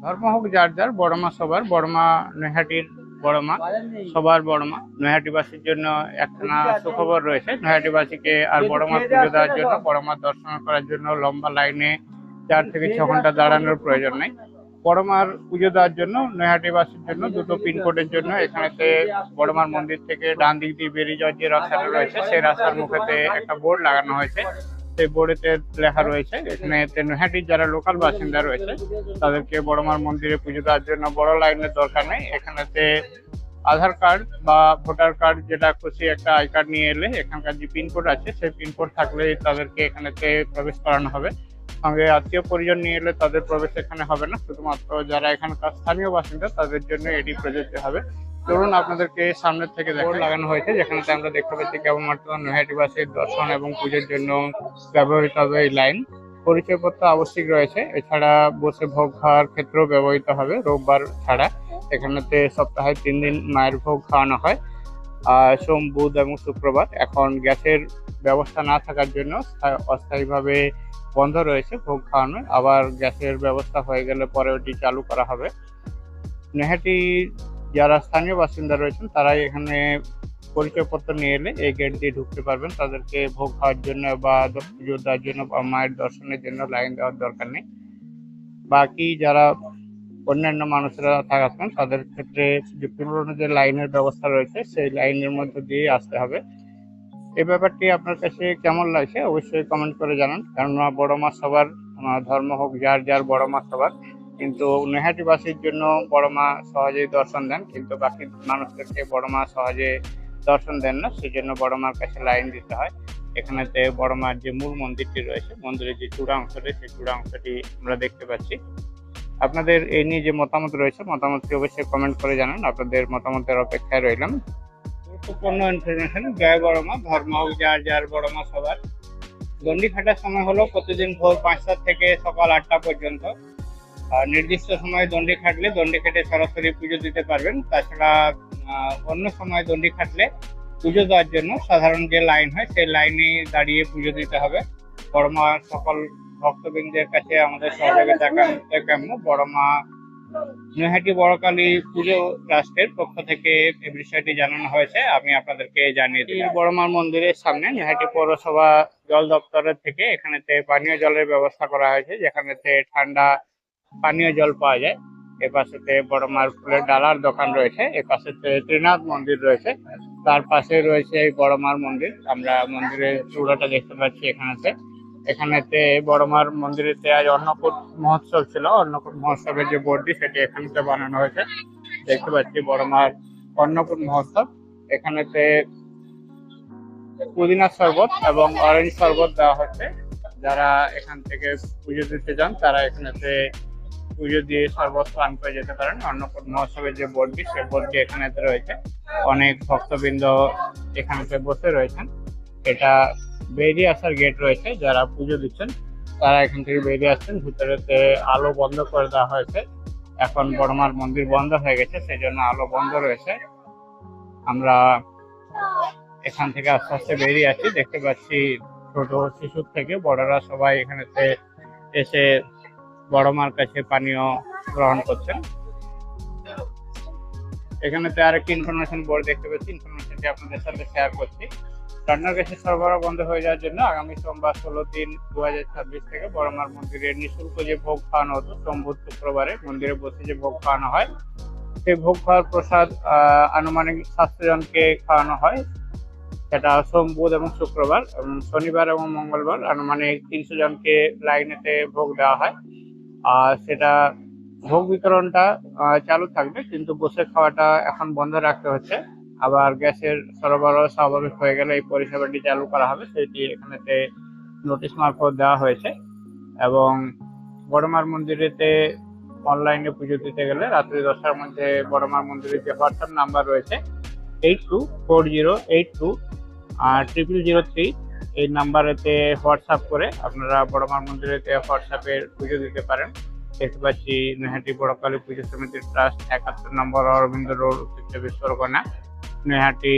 ধর্ম হোক যার যার, বড় মা সবার, বড় মা নৈহাটির বড় মা, সবার বড় মা। নৈহাটিবাসীর জন্য একখানা সুখবর রয়েছে। নৈহাটিবাসীকে আর বড় মার পুজো দেওয়ার জন্য, বড় মার দর্শন করার জন্য লম্বা লাইনে 4 থেকে 6 ঘন্টা দাঁড়ানোর প্রয়োজন নেই। বড় মার পুজো দেওয়ার জন্য নৈহাটিবাসীর জন্য দুটো পিনকোডের জন্য এখানেতে বড় মার মন্দির থেকে ডান দিক দিয়ে বেরিয়ে যাওয়ার যে রাস্তাটা রয়েছে, সেই রাস্তার মুখেতে একটা বোর্ড লাগানো হয়েছে। সেই বোর্ডেতে লেখা রয়েছে এখানে নৈহাটির যারা লোকাল বাসিন্দা রয়েছে তাদেরকে বড় মার মন্দিরে পুজো দেওয়ার জন্য বড় লাইনের দরকার নেই। এখানেতে আধার কার্ড বা ভোটার কার্ড, যেটা খুশি একটা আই কার্ড নিয়ে এলে এখানকার যে পিনকোড আছে সেই পিনকোড থাকলেই তাদেরকে এখানেতে প্রবেশ করানো হবে। সঙ্গে আত্মীয় পরিজন নিয়ে এলে তাদের প্রবেশ এখানে হবে না। শুধুমাত্র যারা এখানকার স্থানীয় বাসিন্দা তাদের জন্য এটি প্রযোজ্য হবে। ধরুন আপনাদেরকে সামনের থেকে বোর্ড লাগানো হয়েছে, যেখানে আমরা দেখতে পাচ্ছি কেবলমাত্র নৈহাটিবাসীর দর্শন এবং পুজোর জন্য ব্যবহৃত হবে এই লাইন। পরিচয়পত্র আবশ্যিক রয়েছে। এছাড়া বসে ভোগ খাওয়ার ক্ষেত্রেও ব্যবহৃত হবে রোববার ছাড়া। এখানেতে সপ্তাহে 3 দিন মায়ের ভোগ খাওয়ানো হয়, সোম, বুধ এবং শুক্রবার। এখন গ্যাসের ব্যবস্থা না থাকার জন্য অস্থায়ীভাবে বন্ধ রয়েছে ভোগ খাওয়ানোর। আবার গ্যাসের ব্যবস্থা হয়ে গেলে পরে ওটি চালু করা হবে। নৈহাটি যারা স্থানীয় বাসিন্দা রয়েছেন তারাই এখানে পরিচয়পত্র নিয়ে এলে এই গেট দিয়ে ঢুকতে পারবেন। তাদেরকে ভোগ খাওয়ার জন্য বা পুজো দেওয়ার জন্য বা মায়ের দর্শনের জন্য লাইন দেওয়ার দরকার নেই। বাকি যারা অন্যান্য মানুষরা থাকাচ্ছেন তাদের ক্ষেত্রে যে পুরনো যে লাইনের ব্যবস্থা রয়েছে সেই লাইনের মধ্যে দিয়ে আসতে হবে। এই ব্যাপারটি আপনার কাছে কেমন লাগছে অবশ্যই কমেন্ট করে জানান। কেননা বড় মা সবার, ধর্ম হোক যার যার, বড় মা সবার। কিন্তু নৈহাটিবাসীর জন্য বড় মা সহজেই দর্শন দেন, কিন্তু বাকি মানুষদেরকে বড় মা সহজে দর্শন দেন না। সেই জন্য বড় মার কাছে লাইন দিতে হয়। এখানেতে বড় মার যে মূল মন্দিরটি রয়েছে, মন্দিরের যে চূড়া অংশটি, সেই চূড়া অংশটি আমরা দেখতে পাচ্ছি। আপনাদের এই নিয়ে যে মতামত রয়েছে, মতামতটি অবশ্যই কমেন্ট করে জানান। আপনাদের মতামতের অপেক্ষায় রইলাম। গুরুত্বপূর্ণ ইনফরমেশন, জয় বড় মা, ধর্ম হোক যার যার, বড় মা সবার। দণ্ডি খাটার সময় হলো প্রতিদিন ভোর 5টা থেকে সকাল 8টা পর্যন্ত। নির্দিষ্ট সময়ে দণ্ডি খাটলে দণ্ডি খেটে সরাসরি পুজো দিতে পারবেন। তাছাড়া অন্য সময় দণ্ডি খাটলে পুজো দেওয়ার জন্য সাধারণ যে লাইন হয় সেই লাইনে দাঁড়িয়ে পুজো দিতে হবে। বড় মা সকল ভক্তবৃন্দের কাছে আমাদের সহযোগিতা কাম্য। বড় মা নৈহাটি বড়কালী পুজো ট্রাস্টের পক্ষ থেকে এই বিষয়টি জানানো হয়েছে, আমি আপনাদেরকে জানিয়ে দিই। বড় মার মন্দিরের সামনে নৈহাটি পৌরসভা জল দপ্তরের থেকে এখানেতে পানীয় জলের ব্যবস্থা করা হয়েছে, যেখানেতে ঠান্ডা পানীয় জল পাওয়া যায়। এপাশেতে বড় মার ফুলের ডালার দোকান রয়েছে, এপাশেতে ত্রিনাথ মন্দির রয়েছে, তার পাশে রয়েছে বড় মার মন্দির। আমরা মন্দিরের চূড়াটা দেখতে পাচ্ছি এখানেতে বড় মার মন্দিরেতে আজ অন্নকূট মহোৎসব ছিল। অন্নকূট মহোৎসবের যে বোর্ডটি সেটি এখানেতে বানানো হয়েছে। দেখতে পাচ্ছি বড় মার অন্নকূট মহোৎসব। এখানেতে পুদিনা শরবত এবং অরেঞ্জ শরবত দেওয়া হচ্ছে। যারা এখান থেকে পুজো দিতে যান তারা এখানেতে পুজো দিয়ে শরবত পান করে যেতে পারেন। অন্নকূট মহোৎসবের যে বোর্ডটি, সেই বোর্ডটি এখানেতে রয়েছে। অনেক ভক্তবৃন্দ এখানেতে বসে রয়েছেন। এটা বেরিয়ে আসার গেট রয়েছে, যারা পুজো দিচ্ছেন তারা এখান থেকে বেরিয়ে আসছেন। ভিতরেতে আলো বন্ধ করে দেওয়া হয়েছে। এখন বড় মার মন্দির বন্ধ হয়ে গেছে, সেই জন্য আলো বন্ধ রয়েছে। আমরা এখান থেকে আস্তে আস্তে বেরিয়ে আসছি। দেখতে পাচ্ছি ছোট শিশু থেকে বড়রা সবাই এখানেতে এসে বড় মার কাছে পানীয় গ্রহণ করছেন। এখানেতে আরেকটি ইনফরমেশন বোর্ড দেখতে পাচ্ছি, ইনফরমেশনটি আপনাদের সাথে শেয়ার করছি। রান্নার গ্যাসের সরবরাহ বন্ধ হয়ে যাওয়ার জন্য আগামী সোমবার 16/3/2026 থেকে বড় মার মন্দিরে নিঃশুল্ক যে ভোগ খাওয়ানো হতো, সোম, বুধ, শুক্রবারে মন্দিরে বসে যে ভোগ খাওয়ানো হয়, সেই ভোগ খাওয়ার প্রসাদ আনুমানিক 700 জনকে খাওয়ানো হয়। সেটা সোম, বুধ এবং শুক্রবার। শনিবার এবং মঙ্গলবার আনুমানিক 300 জনকে লাইনেতে ভোগ দেওয়া হয়। আর সেটা ভোগ বিতরণটা চালু থাকবে, কিন্তু বসে খাওয়াটা এখন বন্ধ রাখতে হচ্ছে। আবার গ্যাসের সরবরাহ স্বাভাবিক হয়ে গেলে এই পরিষেবাটি চালু করা হবে, সেটি এখানেতে নোটিশ মারফত দেওয়া হয়েছে। এবং বড় মার মন্দিরেতে অনলাইনে পুজো দিতে গেলে রাত্রি 10টার মধ্যে বড় মার মন্দিরের যে হোয়াটসঅ্যাপ নাম্বার রয়েছে 824082 এই নাম্বারেতে হোয়াটসঅ্যাপ করে আপনারা বড় মার মন্দিরেতে হোয়াটসঅ্যাপে পুজো দিতে পারেন। দেখতে পাচ্ছি নৈহাটি বড়কালী পুজো সমিতির ট্রাস্ট 71 নম্বর অরবিন্দ রোড, উত্তর 24 পরগনা, নৈহাটি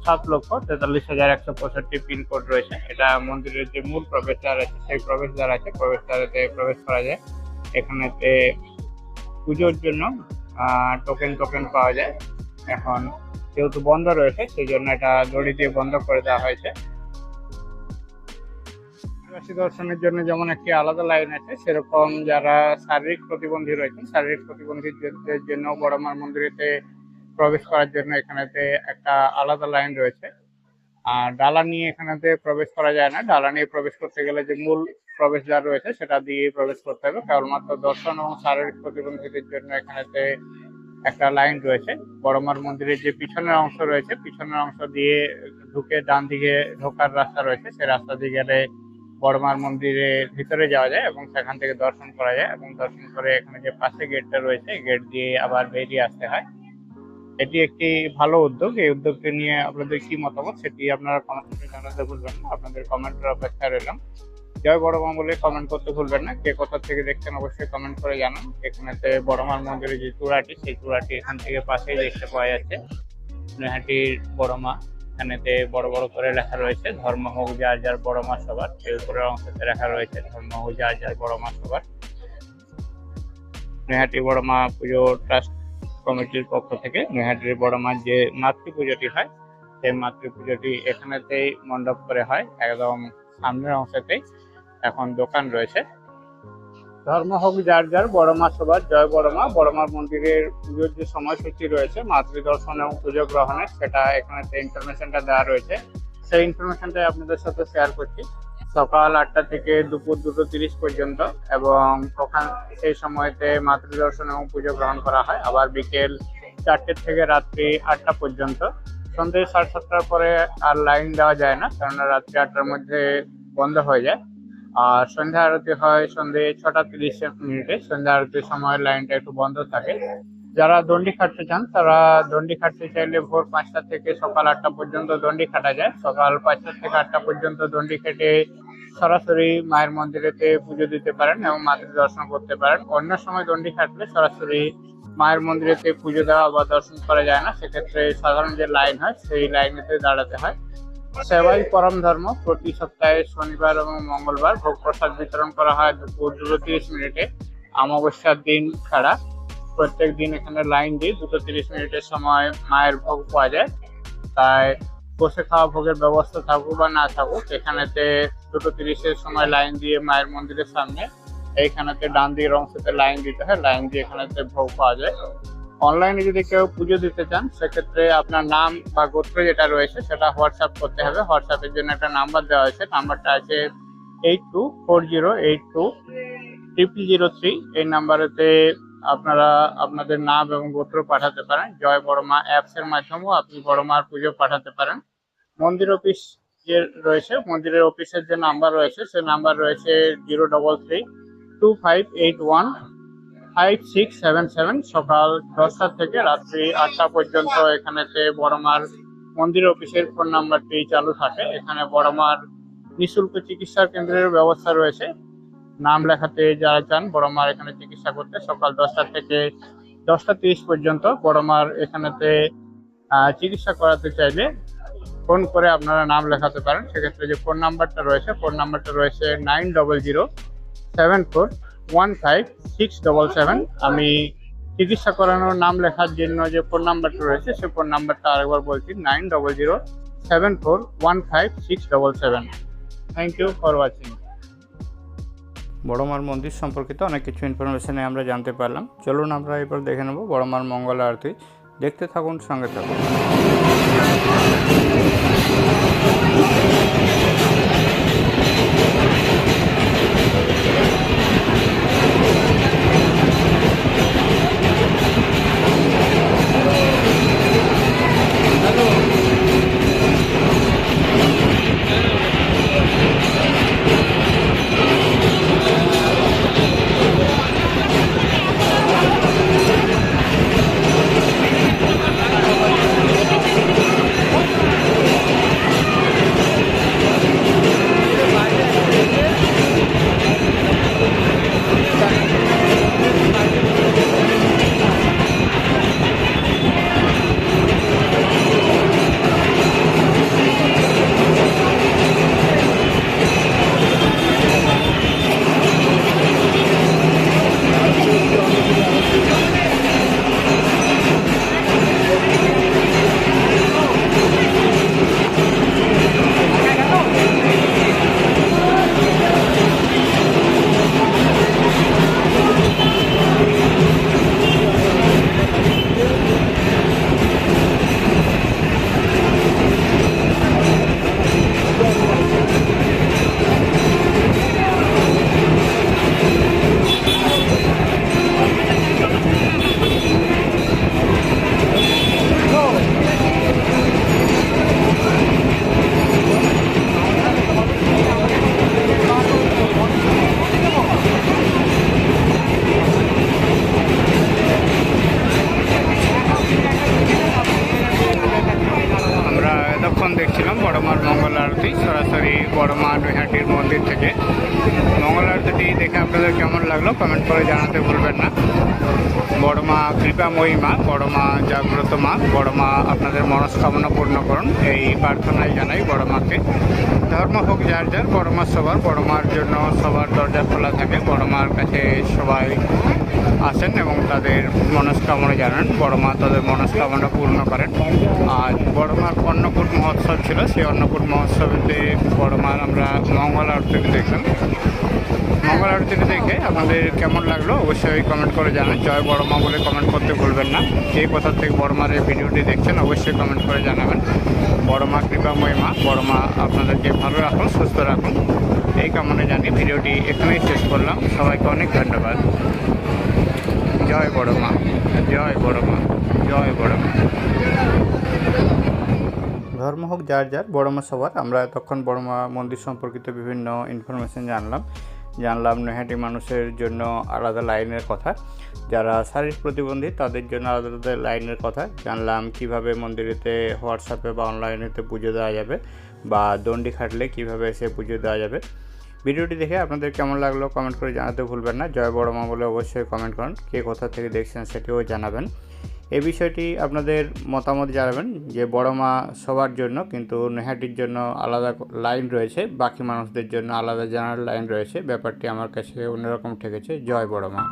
7,43,165 পিনকোড রয়েছে। এটা মন্দিরের যে মূল প্রবেশদ্বার আছে সেই প্রবেশদ্বার আছে, প্রবেশদ্বারেতে প্রবেশ করা যায়। এখানেতে পুজোর জন্য টোকেন পাওয়া যায়। এখন যেহেতু বন্ধ রয়েছে সেই জন্য এটা দড়ি দিয়ে বন্ধ করে দেওয়া হয়েছে। আদিবাসী দর্শনের জন্য যেমন একটি আলাদা লাইন আছে, সেরকম যারা শারীরিক প্রতিবন্ধী রয়েছেন, শারীরিক প্রতিবন্ধীদের জন্য বড়মার মন্দিরেতে প্রবেশ করার জন্য এখানেতে একটা আলাদা লাইন রয়েছে। আর ডালা নিয়ে এখানেতে প্রবেশ করা যায় না। ডালা নিয়ে প্রবেশ করতে গেলে যে মূল প্রবেশদ্বার রয়েছে সেটা দিয়ে প্রবেশ করতে হবে। কেবলমাত্র দর্শন এবং শারীরিক প্রতিবন্ধীদের জন্য এখানেতে একটা লাইন রয়েছে। বড়মার মন্দিরের যে পিছনের অংশ রয়েছে, পিছনের অংশ দিয়ে ঢুকে ডান দিকে ঢোকার রাস্তা রয়েছে, সেই রাস্তা দিয়ে গেলে বড়মার মন্দিরের ভিতরে যাওয়া যায় এবং সেখান থেকে দর্শন করা যায়। এবং দর্শন করে এখানে যে পাশে গেটটা রয়েছে, গেট দিয়ে আবার বেরিয়ে আসতে হয়। এটি একটি ভালো উদ্যোগ। এই উদ্যোগটি নিয়ে আপনাদের কি মতামত সেটি আপনারা কমেন্টে জানাতে ভুলবেন না। আপনাদের কমেন্টের অপেক্ষায় রইলাম। জয় বড়মা বলে কমেন্ট করতে ভুলবেন না। কে কোথা থেকে দেখছেন অবশ্যই কমেন্ট করে জানান। এখানেতে বড়মার মন্দিরের যে চূড়াটি, সেই চূড়াটি এখান থেকে পাশেই দেখতে পাওয়া যাচ্ছে। নৈহাটির বড়মা, এখানেতে বড় বড় করে লেখা রয়েছে ধর্ম হোক যার যার বড়মা সবার। এর উপরের অংশতে লেখা রয়েছে ধর্ম হোক যার যার বড়মা সবার। নৈহাটি বড়মা পুজো ট্রাস্ট কমিটির পক্ষ থেকে নৈহাটির বড়মার যে মাতৃ পুজোটি হয়, সেই মাতৃ পুজোটি এখানেতেই মণ্ডপ করে হয়। একদম সামনের অংশতেই এখন দোকান রয়েছে। ধর্ম হোক যার যার বড়মা সবার। জয় বড়মা। বড়মার মন্দিরের পুজোর যে সময়সূচি রয়েছে মাতৃ দর্শন এবং পুজো গ্রহণের, সেটা এখানে ইনফরমেশনটা দেওয়া রয়েছে। সেই ইনফরমেশনটাই আপনাদের সাথে শেয়ার করছি। সকাল 8টা থেকে দুপুর 2:30 পর্যন্ত, এবং ওখান সেই সময়তে মাতৃ দর্শন এবং পুজো গ্রহণ করা হয়। আবার বিকেল 4টে থেকে রাত্রি 8টা পর্যন্ত। সন্ধ্যে 7:30টার পরে আর লাইন দেওয়া যায় না, কেননা রাত্রি 8টার মধ্যে বন্ধ হয়ে যায়। আর সন্ধ্যা আরতি হয় সন্ধ্যে 6:30 সন্ধ্যা আরতির সময় লাইনটা একটু বন্ধ থাকে। যারা দণ্ডি খাটতে চান তারা দণ্ডি খাটতে চাইলে ভোর 5টা থেকে সকাল 8টা পর্যন্ত দণ্ডি খাটা যায়। সকাল 5টা থেকে 8টা পর্যন্ত দণ্ডি খেটে সরাসরি মায়ের মন্দিরেতে পুজো দিতে পারেন এবং মাতৃ দর্শন করতে পারেন। অন্য সময় দণ্ডি খাটলে সরাসরি মায়ের মন্দিরেতে পুজো দেওয়া বা দর্শন করা যায় না। সেক্ষেত্রে সাধারণ যে লাইন হয় সেই লাইনেতে দাঁড়াতে হয়। সেবাই পরম ধর্ম। প্রতি সপ্তাহে শনিবার এবং মঙ্গলবার ভোগ প্রসাদ বিতরণ করা হয় দুপুর 2:30। অমাবস্যার দিন ছাড়া প্রত্যেক দিন এখানে লাইন দিয়ে 2:30 সময় মায়ের ভোগ পাওয়া যায়। তাই বসে খাওয়া ভোগের ব্যবস্থা থাকুক বা না থাকুক, এখানেতে 2:30 সময় লাইন দিয়ে মায়ের মন্দিরের সামনে এইখানেতে ডান দিকের অংশতে লাইন দিতে হয়। লাইন দিয়ে এখানেতে ভোগ পাওয়া যায়। অনলাইনে যদি কেউ পুজো দিতে চান সেক্ষেত্রে আপনার নাম বা গোত্র যেটা রয়েছে সেটা হোয়াটসঅ্যাপ করতে হবে। হোয়াটসঅ্যাপের জন্য একটা নাম্বার দেওয়া হয়েছে। নাম্বারটা আছে 8240820003। এই নাম্বারেতে আপনারা আপনাদের নাম এবং গোত্র পাঠাতে পারেন। জয় বড়মা অ্যাপস এর মাধ্যমেও আপনি বড়মার পুজো পাঠাতে পারেন। মন্দির অফিস যে রয়েছে, মন্দিরের অফিসের যে নাম্বার রয়েছে সে নাম্বার রয়েছে 03325815677। সকাল 10টা থেকে রাত্রি 8টা পর্যন্ত এখানেতে বড়মার মন্দির অফিসের ফোন নাম্বারটি চালু থাকে। এখানে বড়মার নিঃশুল্ক চিকিৎসার কেন্দ্রের ব্যবস্থা রয়েছে। নাম লেখাতে যারা চান বড়মার এখানে চিকিৎসা করতে, সকাল 10টা থেকে 10টা 30 পর্যন্ত বড়মার এখানেতে চিকিৎসা করাতে চাইলে ফোন করে আপনারা নাম লেখাতে পারেন। সেক্ষেত্রে যে ফোন নাম্বারটা রয়েছে 9074156677। আমি চিকিৎসা করানোর নাম লেখার জন্য যে ফোন নাম্বারটা রয়েছে সে ফোন নাম্বারটা আরেকবার বলছি, 9074156677। Thank you for watching. বড়মার মন্দির সম্পর্কিত অনেক কিছু ইনফরমেশনে আমরা জানতে পারলাম। চলুন আমরা এবার দেখে নেব বড়মার মঙ্গল আরতি। দেখতে থাকুন, সঙ্গে থাকুন। কমেন্ট করে জানাতে ভুলবেন না। বড় মা কৃপাময়ী মা, বড় মা জাগ্রত মা, বড় মা আপনাদের মনস্কামনা পূর্ণ করুন, এই প্রার্থনাই জানাই বড় মাকে। ধর্ম হোক যার যার, বড় মা সবার, বড় মার জন্য সবার দরজা খোলা থাকে। বড় মার কাছে সবাই আসেন এবং তাদের মনস্কামনা জানান, বড় মা তাদের মনস্কামনা পূর্ণ করেন। আর বড় মার অন্নকূট মহোৎসব ছিল, সেই অন্নকূট মহোৎসবেতে বড় মার আমরা মঙ্গল আরতি দেখলাম। মঙ্গল আরতিটি দেখে আপনাদের কেমন লাগলো অবশ্যই কমেন্ট করে জানান। জয় বড় মা বলে কমেন্ট করতে ভুলবেন না। যে কোথা থেকে বড় মার এই ভিডিওটি দেখছেন অবশ্যই কমেন্ট করে জানাবেন। বড় মা কৃপাময়ী মা, বড় মা আপনাদেরকে ভালো রাখুন, সুস্থ রাখুন, এই কামনা জানি ভিডিওটি এখানেই শেষ করলাম। সবাইকে অনেক ধন্যবাদ। জয় বড় মা, জয় বড় মা, জয় বড় মা। ধর্ম হোক যার যার, বড় মা সবার। আমরা এতক্ষণ বড় মা মন্দির সম্পর্কিত বিভিন্ন ইনফরমেশন জানলাম নৈহাটি মানুষের জন্য আলাদা লাইনের কথা, যারা শারীরিক প্রতিবন্ধী তাদের জন্য আলাদা লাইনের কথা জানলাম, কিভাবে মন্দিরেতে হোয়াটসঅ্যাপে বা অনলাইনেতে পুজো দেওয়া যাবে, বা দণ্ডি খাটলে কিভাবে সে পুজো দেওয়া যাবে। ভিডিওটি দেখে আপনাদের কেমন লাগলো কমেন্ট করে জানাতে ভুলবেন না। জয় বড় মা বলে অবশ্যই কমেন্ট করুন, কে কোথা থেকে দেখছেন সেটিও জানাবেন। এই বিষয়টি আপনাদের মতামত জানাবেন যে বড় মা সবার জন্য, কিন্তু নৈহাটির জন্য আলাদা লাইন রয়েছে, বাকি মানুষদের জন্য আলাদা জানার লাইন রয়েছে। ব্যাপারটি আমার কাছে অন্যরকম ঠেকেছে। জয় বড় মা।